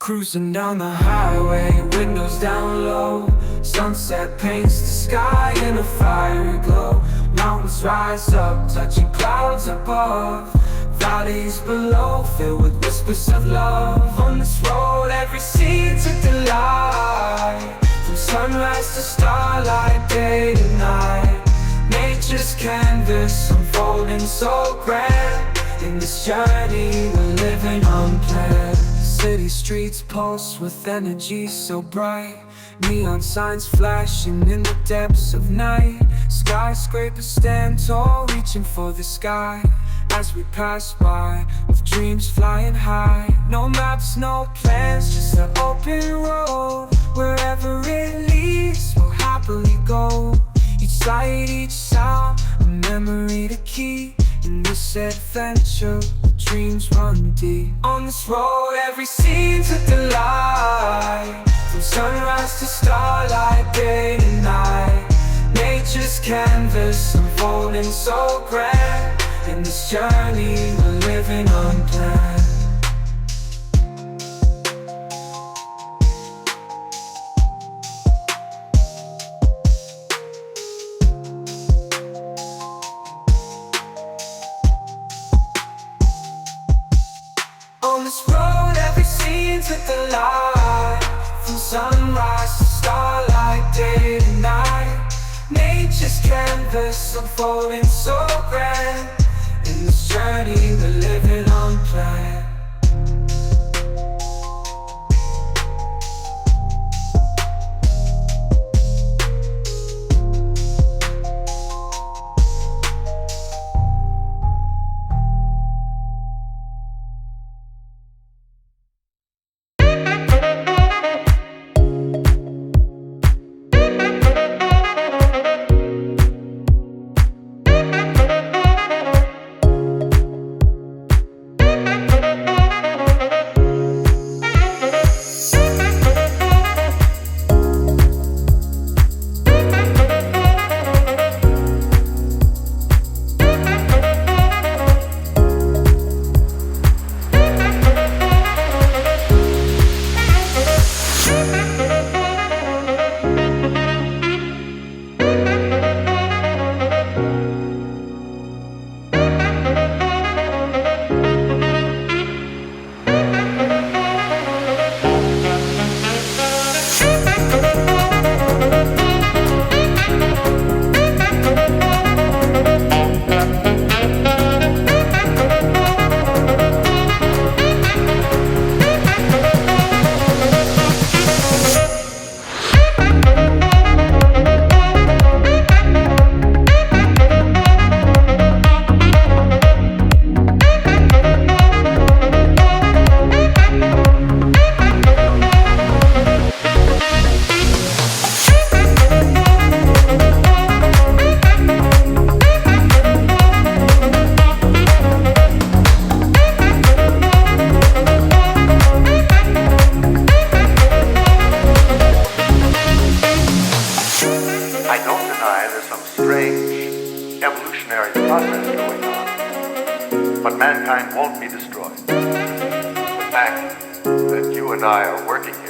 Cruising down the highway, windows down low. Sunset paints the sky in a fiery glow. Mountains rise up, touching clouds above. Valleys below, filled with whispers of love. On this road, every scene's a delight. From sunrise to starlight, day to night. Nature's canvas unfolding so grand. In this journey, we're living unplanned. City streets pulse with energy so bright. Neon signs flashing in the depths of night. Skyscrapers stand tall, reaching for the sky. As we pass by, with dreams flying high. No maps, no plans, just an open road. Wherever it leads, we'll happily go. Each sight, each sound, a memory to keep. In this adventure, dreams run deep. On this road, every scene's a delight. From sunrise to starlight, day to night. Nature's canvas unfolding so grand. In this journey, we're living unplanned. On this road, every scene's a delight. From sunrise to starlight, day to night. Nature's canvas unfolding so grand. In this journey, we're living unplanned. Evolutionary process going on, but mankind won't be destroyed. The fact that you and I are working here